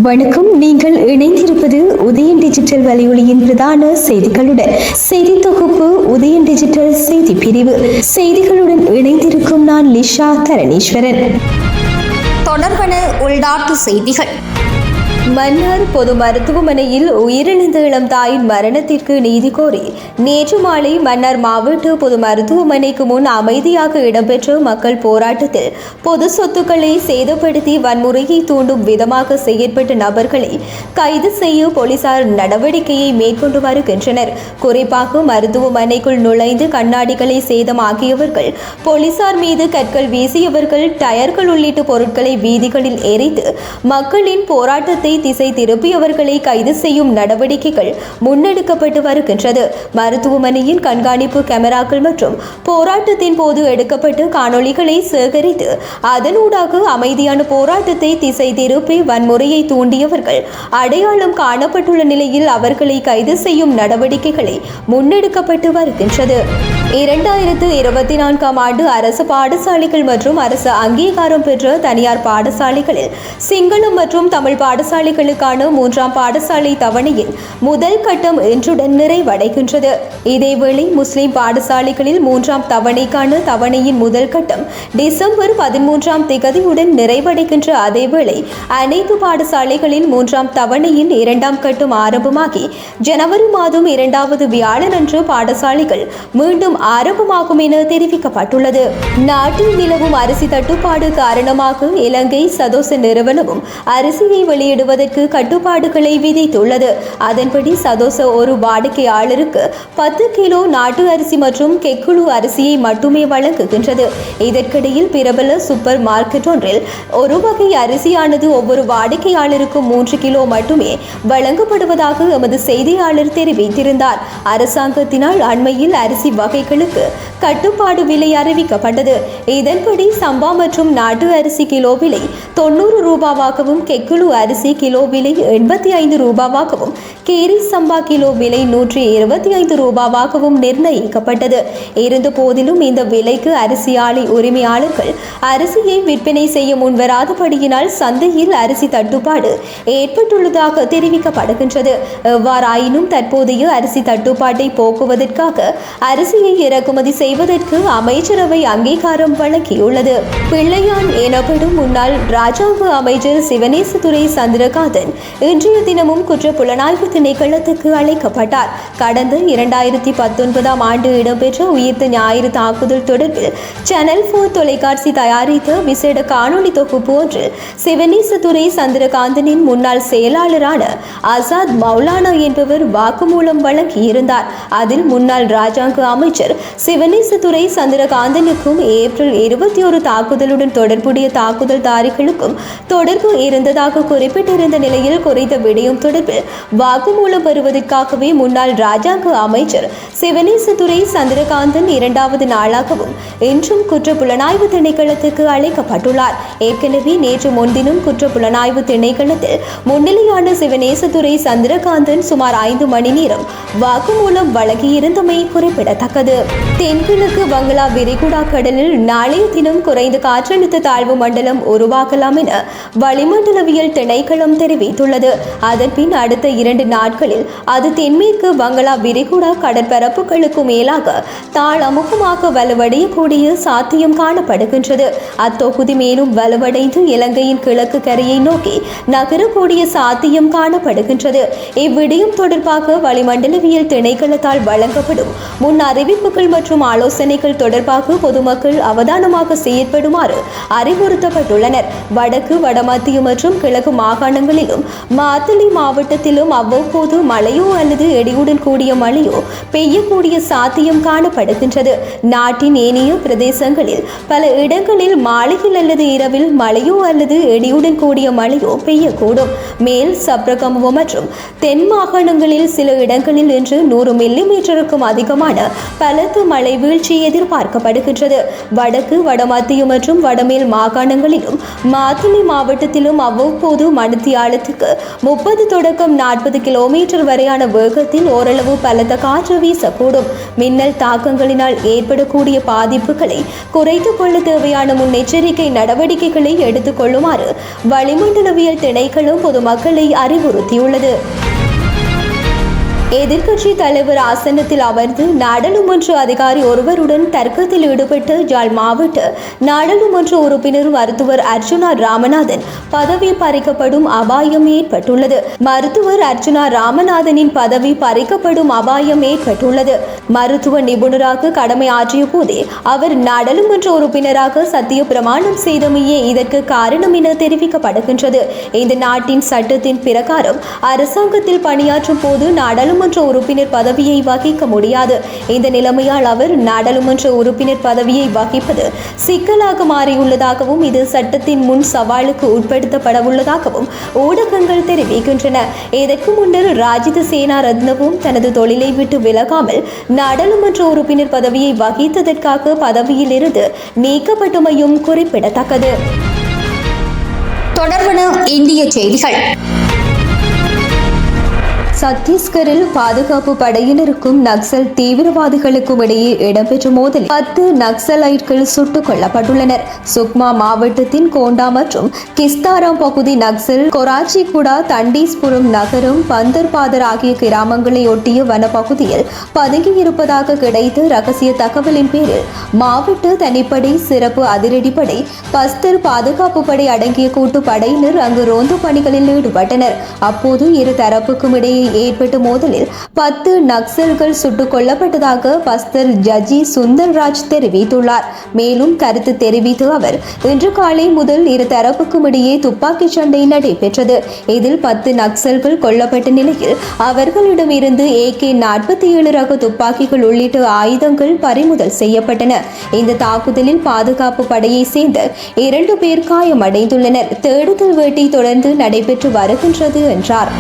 வணக்கம். நீங்கள் இணைந்திருப்பது உதயன் டிஜிட்டல் வலையொலியின் பிரதான செய்திகளுடன். செய்தி தொகுப்பு உதயன் டிஜிட்டல் செய்தி பிரிவு. செய்திகளுடன் இணைந்திருக்கும் நான் லிஷா தரணீஸ்வரன். தொடர்பான உள்நாட்டு செய்திகள். மன்னார் பொது மருத்துவமனையில் உயிரிழந்த இளம் தாயின் மரணத்திற்கு நீதி கோரி நேற்று மாலை மன்னார் மாவட்ட பொது மருத்துவமனைக்கு முன் அமைதியாக இடம்பெற்ற மக்கள் போராட்டத்தில் பொது சொத்துக்களை சேதப்படுத்தி வன்முறையை தூண்டும் விதமாக செயற்பட்ட நபர்களை கைது செய்ய போலீசார் நடவடிக்கையை மேற்கொண்டு வருகின்றனர். குறிப்பாக மருத்துவமனைக்குள் நுழைந்து கண்ணாடிகளை சேதமாக்கியவர்கள், போலீசார் மீது கற்கள் வீசியவர்கள், டயர்கள் உள்ளிட்ட பொருட்களை வீதிகளில் எரித்து மக்களின் போராட்டத்தை திசை திருப்பியவர்களை கைது செய்யும் நடவடிக்கைகள் முன்னெடுக்கப்பட்டு வருகின்றது. மருத்துவமனையின் கண்காணிப்பு கேமராக்கள் மற்றும் போராட்டத்தின் போது எடுக்கப்பட்ட காணொளிகளை சேகரித்து அதனூடாக அமைதியான போராட்டத்தை திசை திருப்பி வன்முறையை தூண்டியவர்கள் அடையாளம் காணப்பட்டுள்ள நிலையில் அவர்களை கைது செய்யும் நடவடிக்கைகளை முன்னெடுக்கப்பட்டு வருகின்றது. 2024 ஆண்டு அரசு பாடசாலைகள் மற்றும் அரசு அங்கீகாரம் பெற்ற தனியார் பாடசாலைகளில் சிங்களம் மற்றும் தமிழ் பாடசாலைகளுக்கான 3ஆம் பாடசாலை தவணையின் முதல் கட்டம் இன்றுடன் நிறைவடைகின்றது. இதேவேளை முஸ்லிம் பாடசாலைகளில் 3ஆம் தவணைக்கான தவணையின் முதல் கட்டம் டிசம்பர் 13ஆம் திகதியுடன் நிறைவடைகின்ற அதேவேளை அனைத்து பாடசாலைகளில் 3ஆம் தவணையின் 2ஆம் கட்டம் ஆரம்பமாகி ஜனவரி மாதம் 2வது வியாழனன்று பாடசாலைகள் மீண்டும் ஆரம்பமாகும் என தெரிவிக்கப்பட்டுள்ளது. நாட்டில் நிலவும் அரிசி தட்டுப்பாடு காரணமாக இலங்கை சதோச நிறுவனமும் அரிசியை வெளியிடுவதற்கு கட்டுப்பாடுகளை விதித்துள்ளது. அதன்படி சதோச ஒரு வாடிக்கையாளருக்கு 10 கிலோ நாட்டு அரிசி மற்றும் கெக்குழு அரிசியை மட்டுமே வழங்குகின்றது. இதற்கிடையில் பிரபல சூப்பர் மார்க்கெட் ஒன்றில் ஒரு வகை அரிசியானது ஒவ்வொரு வாடிக்கையாளருக்கும் 3 கிலோ மட்டுமே வழங்கப்படுவதாக எமது செய்தியாளர் தெரிவித்திருந்தார். அரசாங்கத்தினால் அண்மையில் அரிசி வகைகளுக்கு கட்டுப்பாடு விலை அறிவிக்கப்பட்டது. இதன்படி சம்பா மற்றும் நாட்டு அரிசி கிலோ விலை 90 ரூபாவாகவும், கெக்குழு அரிசி கிலோ விலை 85 ரூபாவாகவும், கேரி சம்பா கிலோ விலை 125 ரூபாவாகவும் நிர்ணயிக்கப்பட்டது. இருந்த போதிலும் இந்த விலைக்கு அரிசி ஆலை உரிமையாளர்கள் அரிசியை விற்பனை செய்ய முன்வராதபடியினால் சந்தையில் அரிசி தட்டுப்பாடு ஏற்பட்டுள்ளதாக தெரிவிக்கப்படுகின்றது. எவ்வாறாயினும் தற்போதைய அரிசி தட்டுப்பாட்டை போக்குவதற்காக அரிசியை இறக்குமதி செய்வதற்கு அமைச்சரவை அங்கீகாரம் வழங்கியுள்ளது. பிள்ளையான் எனப்படும் முன்னாள் ராஜாங்க அமைச்சர் சிவனேசதுரை சந்திரகாந்தன் இன்றைய தினமும் குற்ற புலனாய்வு திணைக்களத்துக்கு அழைக்கப்பட்டார். கடந்த 2019ஆம் ஆண்டு இடம்பெற்ற உயிர்த்த ஞாயிறு தாக்குதல் தொடர்பில் சேனல் 4 தொலைக்காட்சி தயாரித்த விசேட காணொலி தொகுப்பு ஒன்றில் சிவனேசதுரை சந்திரகாந்தனின் முன்னாள் செயலாளரான ஆசாத் மௌலானா என்பவர் வாக்குமூலம் வழங்கியிருந்தார். அதில் முன்னாள் ராஜாங்க அமைச்சர் சிவனேசதுரை சந்திரகாந்தனுக்கும் ஏப்ரல் 21 தாக்குதலுடன் தொடர்புடைய தாக்குதல்தாரிகளுக்கும் தொடர்பு இருந்ததாக குறிப்பிட்டிருந்த நிலையில் குறித்த விடயம் தொடர்பில் வாக்குமூலம் பெறுவதற்காகவே முன்னாள் ராஜாங்க அமைச்சர் சிவனேசதுரை சந்திரகாந்தன் 2வது நாளாகவும் இன்றும் குற்ற புலனாய்வு திணைக்களத்துக்கு அழைக்கப்பட்டுள்ளார். ஏற்கனவே நேற்று முன்தினம் குற்ற புலனாய்வு திணைக்களத்தில் முன்னிலையான சிவனேசதுரை சந்திரகாந்தன் சுமார் 5 மணி நேரம் வாக்குமூலம் வழங்கியிருந்தமை குறிப்பிடத்தக்கது. தென்கிழக்கு வங்களா விரிகுடா கடலில் நாளைய தினம் குறைந்த காற்றழுத்த தாழ்வு மண்டலம் உருவாகலாம் என வளிமண்டலவியல் திணைக்களம் தெரிவித்துள்ளது. அதன்பின் அடுத்த 2 நாட்களில் அது தென்மேற்கு வங்களா விரிகுடா கடற்பரப்புகளுக்கு மேலாக தாளமுகமாக வலுவடையக்கூடிய சாத்தியம் காணப்படுகின்றது. அத்தொகுதி மேலும் வலுவடைந்து இலங்கையின் கிழக்கு கரையை நோக்கி நகரக்கூடிய சாத்தியம் காணப்படுகின்றது. இவ்விடயம் தொடர்பாக வளிமண்டலவியல் திணைக்களத்தால் வழங்கப்படும் முன் அறிவிப்புகள் மற்றும் ஆலோசனைகள் தொடர்பாக பொதுமக்கள் அவதானமாக செயற்படுமாறு அறிவுறுத்தப்பட்டுள்ளனர். வடக்கு, வடமத்திய மற்றும் கிழக்கு மாகாணங்களிலும் மாத்தளை மாவட்டத்திலும் அவ்வப்போது மழையோ அல்லது இடியுடன் கூடிய மழையோ பெய்யக்கூடிய சாத்தியம் காணப்படுகின்றது. நாட்டின் ஏனைய பிரதேசங்களில் பல இடங்களில் மாலையில் அல்லது இரவில் மழையோ அல்லது இடியுடன் கூடிய மழையோ பெய்யக்கூடும். மேல் சப்ரகமுவ மற்றும் தென் மாகாணங்களில் சில இடங்களில் இன்று 100 மில்லிமீட்டருக்கும் அதிகமான பல பலத்த மழை வீழ்ச்சி எதிர்பார்க்கப்படுகின்றது. வடக்கு, வடமத்திய மற்றும் வடமேல் மாகாணங்களிலும் மாத்தளை மாவட்டத்திலும் அவ்வப்போது மணித்தியாலத்துக்கு 30 தொடக்கம் 40 கிலோமீட்டர் வரையான வேகத்தில் ஓரளவு பலத்த காற்று வீசக்கூடும். மின்னல் தாக்கங்களினால் ஏற்படக்கூடிய பாதிப்புகளை குறைத்துக் கொள்ள தேவையான முன்னெச்சரிக்கை நடவடிக்கைகளை எடுத்துக் கொள்ளுமாறு வளிமண்டலவியல் திணைக்களம் பொதுமக்களை அறிவுறுத்தியுள்ளது. எதிர்க்கட்சி தலைவர் ஆசனத்தில் அமர்ந்து நாடாளுமன்ற அதிகாரி ஒருவருடன் தர்க்கத்தில் ஈடுபட்ட யாழ் மாவட்ட நாடாளுமன்ற உறுப்பினர் மருத்துவர் அர்ச்சுனா ராமநாதன் பதவி பறிக்கப்படும் அபாயம் ஏற்பட்டுள்ளது. மருத்துவர் அர்ச்சுனா ராமநாதனின் பதவி பறிக்கப்படும் அபாயம் ஏற்பட்டுள்ளது. மருத்துவ நிபுணராக கடமை ஆற்றிய போதே அவர் நாடாளுமன்ற உறுப்பினராக சத்திய பிரமாணம் செய்தமையே இதற்கு காரணம் என தெரிவிக்கப்படுகின்றது. இந்த நாட்டின் சட்டத்தின் பிரகாரம் அரசாங்கத்தில் பணியாற்றும் போது நாடாளுமன்ற உறுப்பினர் பதவியை வகிக்க முடியாது. இந்த நிலைமையால் அவர் நாடாளுமன்ற உறுப்பினர் பதவியை வகிப்பது சிக்கலாக மாறியுள்ளதாகவும் இது சட்டத்தின் முன் சவாலுக்கு உட்படுத்தப்படவுள்ளதாகவும் ஊடகங்கள் தெரிவிக்கின்றன. இதற்கு முன்னர் ராஜித சேனாரத்னவும் தனது தொழிலை விட்டு விலகாமல் நாடாளுமன்ற உறுப்பினர் பதவியை வகித்ததற்காக பதவியில் இருந்து நீக்கப்பட்டமையும் குறிப்பிடத்தக்கது. தொடர்பான இந்திய செய்திகள். சத்தீஸ்கரில் பாதுகாப்பு படையினருக்கும் நக்சல் தீவிரவாதிகளுக்கும் இடையே இடம்பெற்ற மோதலில் 10 நக்சலைட்கள் சுட்டுக் கொல்லப்பட்டுள்ளனர். சுக்மா மாவட்டத்தின் கோண்டா மற்றும் கிஸ்தாராம் பகுதி நக்சல் கொராச்சிகுடா, தண்டீஸ்புரம் நகரம், பந்தர்பாதர் ஆகிய கிராமங்களை ஒட்டிய வனப்பகுதியில் பதுங்கியிருப்பதாக கிடைத்த ரகசிய தகவலின் பேரில் மாவட்ட தனிப்படை, சிறப்பு அதிரடிப்படை, பஸ்தர் பாதுகாப்பு படை அடங்கிய கூட்டு படையினர் அங்கு ரோந்து பணிகளில் ஈடுபட்டனர். அப்போது இரு தரப்புக்கும் இடையே ஏற்பட்ட மோதலில் 10 நக்சல்கள் சுட்டுக் கொல்லப்பட்டதாக பஸ்தர் ஜஜி சுந்தர்ராஜ் தெரிவித்துள்ளார். மேலும் கருத்து தெரிவித்த அவர், இன்று காலை முதல் இரு தரப்புக்கும் இடையே துப்பாக்கிச் சண்டை நடைபெற்றது. இதில் 10 நக்சல்கள் கொல்லப்பட்ட நிலையில் அவர்களிடம் இருந்து AK-47 ரக துப்பாக்கிகள் உள்ளிட்ட ஆயுதங்கள் பறிமுதல் செய்யப்பட்டன. இந்த தாக்குதலில் பாதுகாப்பு படையை சேர்ந்த 2 பேர் காயமடைந்துள்ளனர். தேடுதல் வேட்டை தொடர்ந்து நடைபெற்று வருகின்றது என்றார்.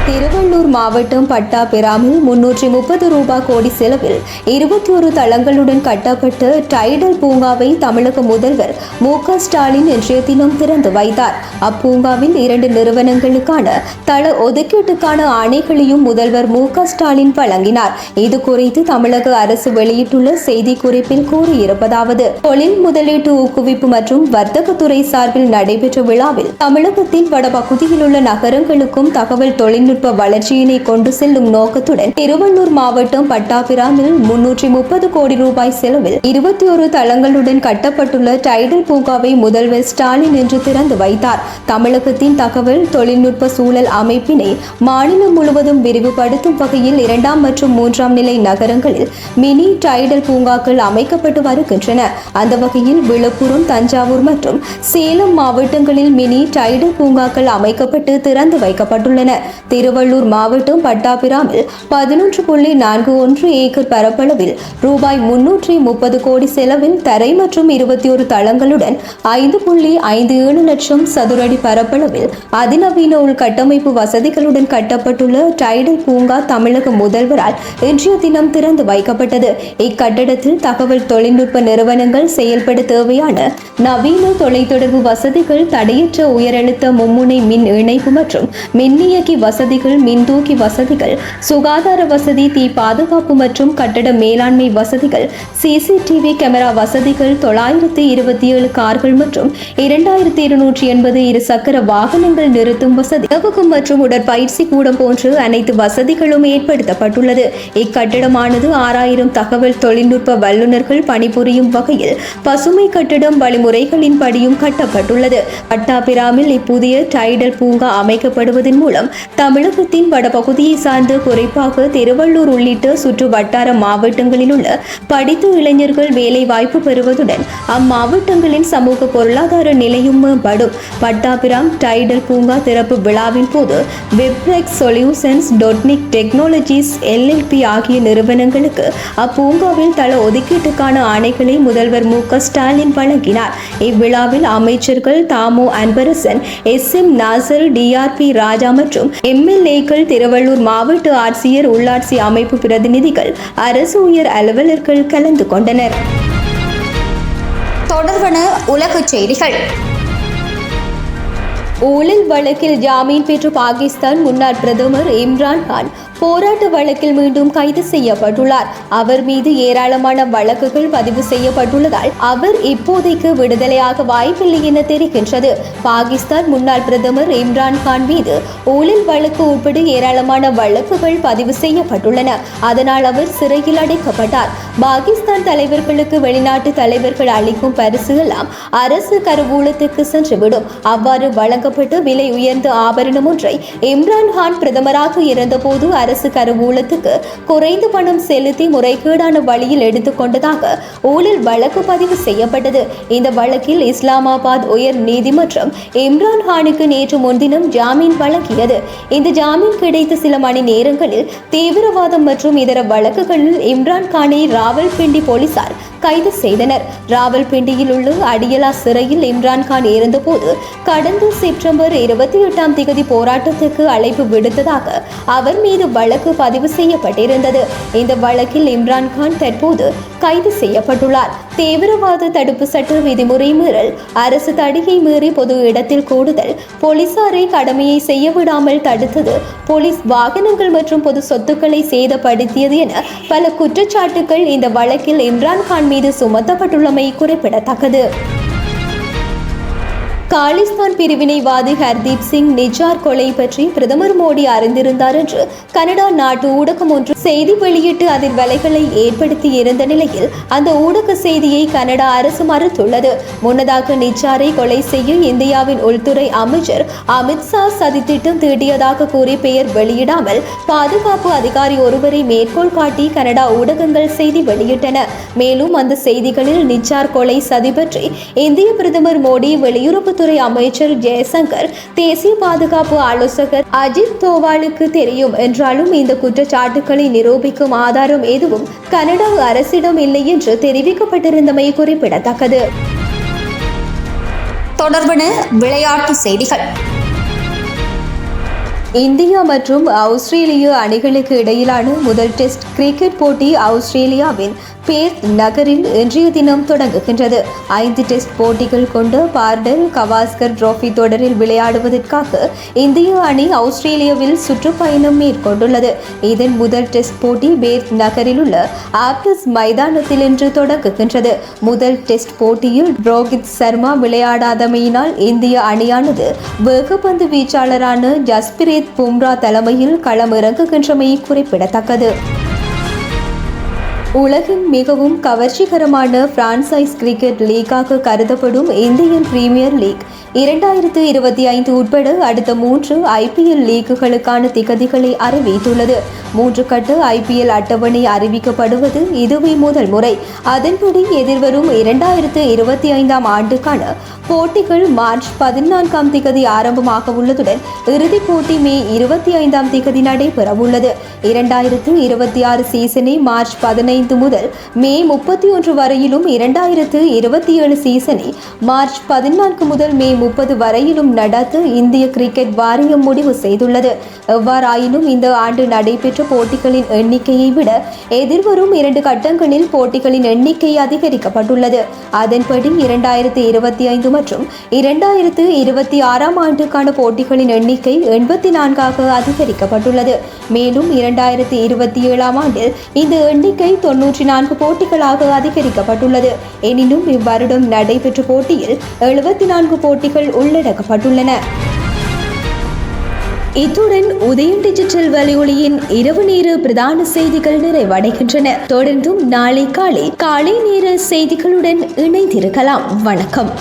திருவள்ளூர் மாவட்டம் பட்டாபிராமில் 330 ரூபாய் கோடி செலவில் 21 தளங்களுடன் கட்டப்பட்ட டைடல் பூங்காவை தமிழக முதல்வர் மு.க. ஸ்டாலின் இன்றைய தினம் திறந்து வைத்தார். அப்பூங்காவில் 2 நிறுவனங்களுக்கான தள ஒதுக்கீட்டுக்கான ஆணைகளையும் முதல்வர் மு.க. ஸ்டாலின் வழங்கினார். இது குறித்து தமிழக அரசு வெளியிட்டுள்ள செய்திக்குறிப்பில் கூறியிருப்பதாவது: தொழில் முதலீட்டு ஊக்குவிப்பு மற்றும் வர்த்தகத்துறை சார்பில் நடைபெற்ற விழாவில் தமிழகத்தின் வடபகுதியில் உள்ள நகரங்களுக்கும் தகவல் தொழில்நுட்ப வளர்ச்சியினை கொண்டு செல்லும் நோக்கத்துடன் திருவள்ளூர் மாவட்டம் பட்டாபிராமில் 330 கோடி ரூபாய் செலவில் 21 தளங்களுடன் கட்டப்பட்டுள்ள டைடல் பூங்காவை முதல்வர் ஸ்டாலின் இன்று திறந்து வைத்தார். தமிழகத்தின் தகவல் தொழில்நுட்ப சூழல் அமைப்பினை மாநிலம் முழுவதும் விரிவுபடுத்தும் வகையில் 2ஆம் மற்றும் 3ஆம் நிலை நகரங்களில் மினி டைடல் பூங்காக்கள் அமைக்கப்பட்டு வருகின்றன. அந்த வகையில் விழுப்புரம், தஞ்சாவூர் மற்றும் சேலம் மாவட்டங்களில் மினி டைடல் பூங்காக்கள் அமைக்கப்பட்டு திறந்து வைக்கப்பட்டுள்ளன. திருவள்ளூர் மாவட்டம் பட்டாபிராமில் 11.41 ஏக்கர் பரப்பளவில் ரூபாய் 330 கோடி செலவில் தரை மற்றும் 21 தளங்களுடன் 5.57 லட்சம் சதுரடி பரப்பளவில் அதிநவீன உள்கட்டமைப்பு வசதிகளுடன் கட்டப்பட்டுள்ள டைடல் பூங்கா தமிழக முதல்வரால் இன்றைய தினம் திறந்து வைக்கப்பட்டது. இக்கட்டடத்தில் தகவல் தொழில்நுட்ப நிறுவனங்கள் செயல்பட தேவையான நவீன தொலைத்தொடர்பு வசதிகள், தடையற்ற உயரழுத்த மும்முனை மின் இணைப்பு மற்றும் மின்னியக்கி வசதிகள், மின்தூக்கி வசதிகள், சுகாதார வசதி, தீ பாதுகாப்பு மற்றும் கட்டட மேலாண்மை வசதிகள், CCTV கேமரா வசதிகள், 927 கார்கள் மற்றும் 2280 இருசக்கர வாகனங்கள் நிறுத்தும் வசதி, உணவகம் மற்றும் உடற்பயிற்சி கூடம் போன்ற அனைத்து வசதிகளும் ஏற்படுத்தப்பட்டுள்ளது. இக்கட்டடமானது 6000 தகவல் தொழில்நுட்ப வல்லுநர்கள் பணிபுரியும் வகையில் பசுமை கட்டடம் வழிமுறைகளின் படியும் கட்டப்பட்டுள்ளது. பட்டாபிராமில் இப்புதிய டைடல் பூங்கா அமைக்கப்படுவதன் மூலம் தமிழகத்தின் வடபகுதியை சார்ந்த குறிப்பாக திருவள்ளூர் உள்ளிட்ட சுற்று வட்டார மாவட்டங்களில் உள்ள படித்த இளைஞர்கள் வேலை வாய்ப்பு பெறுவதுடன் அம்மாவட்டங்களின் சமூக பொருளாதார நிலையும் மேம்படும். பட்டாபிராம் டைடல் பூங்கா திறப்பு விழாவின் போது வெப்ரெக்ஸ் சொல்யூஷன்ஸ், டொட்னிக் டெக்னாலஜிஸ் LLP ஆகிய நிறுவனங்களுக்கு அப்பூங்காவில் தள ஒதுக்கீட்டுக்கான ஆணைகளை முதல்வர் மு.க. ஸ்டாலின் வழங்கினார். இவ்விழாவில் அமைச்சர்கள் தாமோ அன்பரசன், SM நாசர், DRP ராஜா மற்றும் MLAக்கள் அதிகாரிகள், திருவள்ளூர் மாவட்ட ஆட்சியர், உள்ளாட்சி அமைப்பு பிரதிநிதிகள், அரசு உயர் அலுவலர்கள் கலந்து கொண்டனர். தொடர்வன உலகச் செய்திகள். ஊழல் வழக்கில் ஜாமீன் பெற்ற பாகிஸ்தான் முன்னாள் பிரதமர் இம்ரான் கான் போராட்ட வழக்கில் மீண்டும் கைது செய்யப்பட்டுள்ளார். அவர் மீது ஏராளமான வழக்குகள் பதிவு செய்யப்பட்டுள்ளதால் அவர் இப்போதைக்கு விடுதலையாக வாய்ப்பில்லை என தெரிகின்றது. பாகிஸ்தான் முன்னாள் பிரதமர் இம்ரான் கான் மீது ஊழல் வழக்கு உட்பட ஏராளமான வழக்குகள் பதிவு செய்யப்பட்டுள்ளன. அதனால் அவர் சிறையில் அடைக்கப்பட்டார். பாகிஸ்தான் தலைவர்களுக்கு வெளிநாட்டு தலைவர்கள் அளிக்கும் பரிசு எல்லாம் அரசு கருவூலத்துக்கு சென்றுவிடும். அவ்வாறு வழங்கப்பட்ட விலை உயர்ந்த ஆபரணம் ஒன்றை இம்ரான் கான் பிரதமராக இருந்தபோது அரசு கருவூலத்துக்கு குறைந்த பணம் செலுத்தி முறைகேடான வழியில் எடுத்துக்கொண்டதாக ஊழல் வழக்கு பதிவு செய்யப்பட்டது. இந்த வழக்கில் இஸ்லாமாபாத் உயர் நீதிமன்றம் இம்ரான் கானுக்கு நேற்று முன்தினம் ஜாமீன் வழங்கியது. இந்த ஜாமீன் கிடைத்த சில மணி நேரங்களில் தீவிரவாதம் மற்றும் இதர வழக்குகளில் இம்ரான் கானை ராவல்பிண்டி போலீசார் கைது செய்தனர். ராவல்பிண்டியில் உள்ள அடியலா சிறையில் இம்ரான் கான் இருந்தபோது கடந்த செப்டம்பர் 28 போராட்டத்துக்கு அழைப்பு விடுத்ததாக அவர் மீது வழக்கு பதிவு செய்யப்பட்டிருந்தது. இந்த வழக்கில் இம்ரான் கான் தற்போது கைது செய்யப்பட்டுள்ளார். தீவிரவாத தடுப்பு சட்ட விதிமுறை மீறல், அரசு தடையை மீறி பொது இடத்தில் கூடுதல், போலீசாரை கடமையை செய்ய விடாமல் தடுத்தது, போலீஸ் வாகனங்கள் மற்றும் பொது சொத்துக்களை சேதப்படுத்தியது என பல குற்றச்சாட்டுகள் இந்த வழக்கில் இம்ரான் கான் மீது சுமத்தப்பட்டுள்ளமை குறிப்பிடத்தக்கது. காலிஸ்தான் பிரிவினைவாதி ஹர்தீப் சிங் நிஜார் கொலை பற்றி பிரதமர் மோடி அறிந்திருந்தார் என்று கனடா நாட்டு ஊடகம் ஒன்று செய்தி வெளியிட்டு அதிர்வலைகளை ஏற்படுத்தி இருந்த நிலையில் அந்த ஊடக செய்தியை கனடா அரசு மறுத்துள்ளது. முன்னதாக நிஜாரை கொலை செய்ய இந்தியாவின் உள்துறை அமைச்சர் அமித்ஷா சதித்திட்டம் தீட்டியதாக கூறி பெயர் வெளியிடாமல் பாதுகாப்பு அதிகாரி ஒருவரை மேற்கோள் காட்டி கனடா ஊடகங்கள் செய்தி வெளியிட்டன. மேலும் அந்த செய்திகளில் நிஜார் கொலை சதி பற்றி இந்திய பிரதமர் மோடி, வெளியுறவுத்துறை அமைச்சர் ஜெய்சங்கர், தேசிய பாதுகாப்பு ஆலோசகர் அஜித் தோவாலுக்கு தெரியும் என்றாலும் இந்த குற்றச்சாட்டுக்களை நிரூபிக்கும் ஆதாரம் எதுவும் கனடா அரசிடம் இல்லை என்று தெரிவிக்கப்பட்டிருந்தமை குறிப்பிடத்தக்கது. தொடர்வன விளையாட்டு செய்திகள். இந்தியா மற்றும் ஆஸ்திரேலிய அணிகளுக்கு இடையிலான முதல் டெஸ்ட் கிரிக்கெட் போட்டி ஆஸ்திரேலியாவின் பேர்த் நகரில் இன்றைய தினம் தொடங்குகின்றது. 5 டெஸ்ட் போட்டிகள் கொண்ட பார்டல் கவாஸ்கர் டிராபி தொடரில் விளையாடுவதற்காக இந்திய அணி ஆஸ்திரேலியாவில் சுற்றுப்பயணம் மேற்கொண்டுள்ளது. இதன் முதல் டெஸ்ட் போட்டி பேர்த் நகரில் உள்ள ஆப்டஸ் மைதானத்தில் இன்று தொடங்குகின்றது. முதல் டெஸ்ட் போட்டியில் ரோஹித் சர்மா விளையாடாதமையினால் இந்திய அணியானது வேகப்பந்து வீச்சாளரான ஜஸ்பிரீத் பும்ரா தலைமையில் களமிறங்குகின்றமை குறிப்பிடத்தக்கது. உலகின் மிகவும் கவர்ச்சிகரமான பிரான்சைஸ் கிரிக்கெட் லீக்காக கருதப்படும் இந்தியன் பிரீமியர் லீக் 2025 உட்பட அடுத்த 3 IPL லீக்குகளுக்கான திகதிகளை அறிவித்துள்ளது. 3 கட்ட IPL அட்டவணை அறிவிக்கப்படுவது இதுவே முதல் முறை. அதன்படி எதிர்வரும் 2025 ஆண்டுக்கான போட்டிகள் மார்ச் 14 ஆரம்பமாக உள்ளதுடன் இறுதிப் போட்டி மே 25 நடைபெறவுள்ளது. 2026 சீசனை மார்ச் 15 முதல் மே 31 வரையிலும், 2027 சீசனை மார்ச் 14 முதல் மே 30 வரையிலும் நடத்த இந்திய கிரிக்கெட் வாரியம் முடிவு செய்துள்ளது. எவ்வாறாயினும் இந்த ஆண்டு நடைபெற்ற போட்டிகளின் எண்ணிக்கையை விட எதிர்வரும் 2 கட்டங்களில் போட்டிகளின் எண்ணிக்கை அதிகரிக்கப்பட்டுள்ளது. அதன்படி 2025 மற்றும் 2026 ஆண்டுக்கான போட்டிகளின் எண்ணிக்கை 84 அதிகரிக்கப்பட்டுள்ளது. மேலும் 2027 ஆண்டில் இந்த எண்ணிக்கை 94 போட்டிகளாக அதிகரிக்கப்பட்டுள்ளது. எனினும் இவ்வருடம் நடைபெற்ற போட்டியில் 74 போட்டிகள் உள்ளடக்கப்பட்டுள்ளன. இத்துடன் உதயம் டிஜிட்டல் வலையொலியின் இரவு நேர பிரதான செய்திகள் நிறைவடைகின்றன. தொடர்ந்தும் நாளை காலை நேர செய்திகளுடன் இணைந்திருக்கலாம். வணக்கம்.